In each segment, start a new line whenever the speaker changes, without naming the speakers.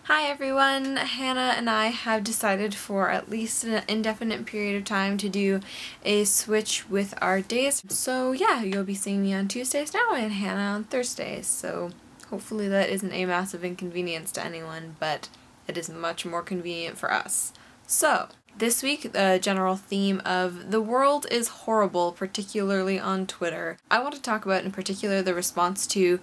Hi everyone! Hannah and I have decided for at least an indefinite period of time to do a switch with our days. So yeah, you'll be seeing me on Tuesdays now and Hannah on Thursdays. So hopefully that isn't a massive inconvenience to anyone, but it is much more convenient for us. So this week, the general theme of the world is horrible, particularly on Twitter. I want to talk about in particular the response to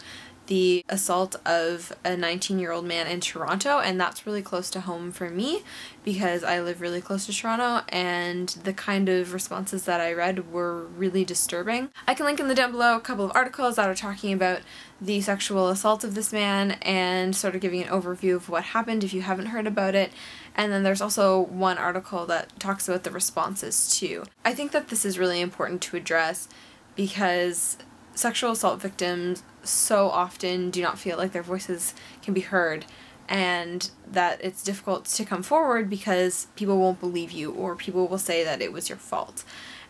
the assault of a 19-year-old man in Toronto, and that's really close to home for me because I live really close to Toronto, and the kind of responses that I read were really disturbing. I can link in the down below a couple of articles that are talking about the sexual assault of this man and sort of giving an overview of what happened if you haven't heard about it. And then there's also one article that talks about the responses too. I think that this is really important to address because sexual assault victims so often do not feel like their voices can be heard, and that it's difficult to come forward because people won't believe you or people will say that it was your fault.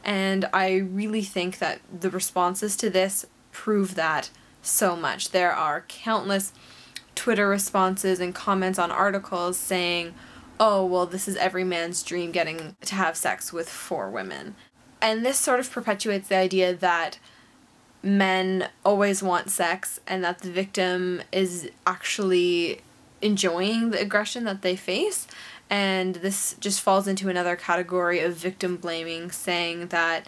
And I really think that the responses to this prove that so much. There are countless Twitter responses and comments on articles saying, oh, well, this is every man's dream, getting to have sex with 4 women. And this sort of perpetuates the idea that men always want sex and that the victim is actually enjoying the aggression that they face, and this just falls into another category of victim blaming, saying that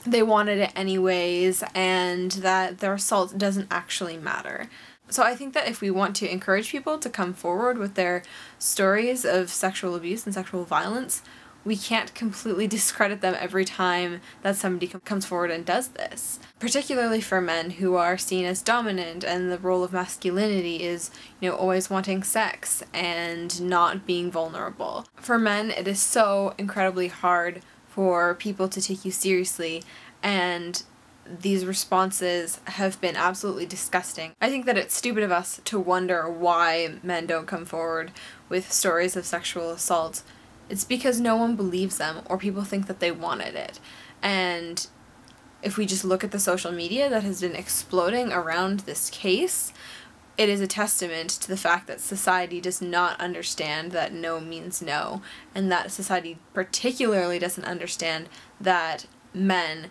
they wanted it anyways and that their assault doesn't actually matter. So I think that if we want to encourage people to come forward with their stories of sexual abuse and sexual violence, we can't completely discredit them every time that somebody comes forward and does this. Particularly for men who are seen as dominant, and the role of masculinity is, always wanting sex and not being vulnerable. For men, it is so incredibly hard for people to take you seriously, and these responses have been absolutely disgusting. I think that it's stupid of us to wonder why men don't come forward with stories of sexual assault. It's because no one believes them, or people think that they wanted it. And if we just look at the social media that has been exploding around this case, it is a testament to the fact that society does not understand that no means no, and that society particularly doesn't understand that men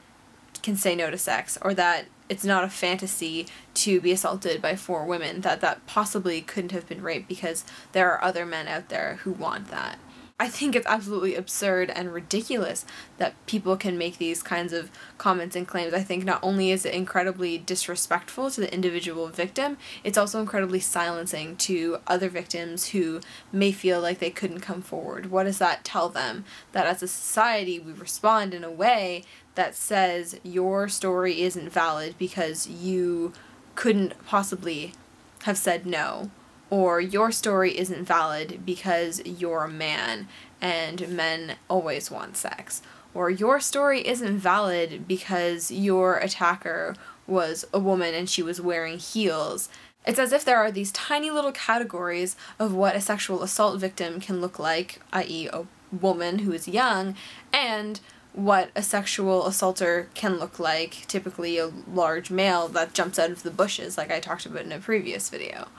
can say no to sex, or that it's not a fantasy to be assaulted by 4 women, that possibly couldn't have been rape because there are other men out there who want that. I think it's absolutely absurd and ridiculous that people can make these kinds of comments and claims. I think not only is it incredibly disrespectful to the individual victim, it's also incredibly silencing to other victims who may feel like they couldn't come forward. What does that tell them? That as a society we respond in a way that says your story isn't valid because you couldn't possibly have said no. Or your story isn't valid because you're a man and men always want sex. Or your story isn't valid because your attacker was a woman and she was wearing heels. It's as if there are these tiny little categories of what a sexual assault victim can look like, i.e. a woman who is young, and what a sexual assaulter can look like, typically a large male that jumps out of the bushes like I talked about in a previous video.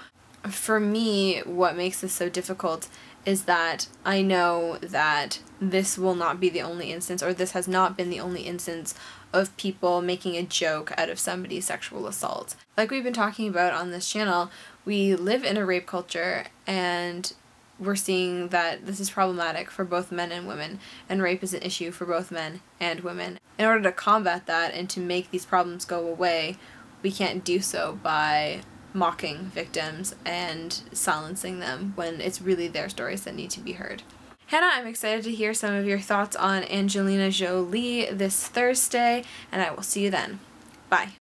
For me, what makes this so difficult is that I know that this will not be the only instance, or this has not been the only instance, of people making a joke out of somebody's sexual assault. Like we've been talking about on this channel, we live in a rape culture, and we're seeing that this is problematic for both men and women, and rape is an issue for both men and women. In order to combat that and to make these problems go away, we can't do so by mocking victims and silencing them when it's really their stories that need to be heard. Hannah, I'm excited to hear some of your thoughts on Angelina Jolie this Thursday, and I will see you then. Bye.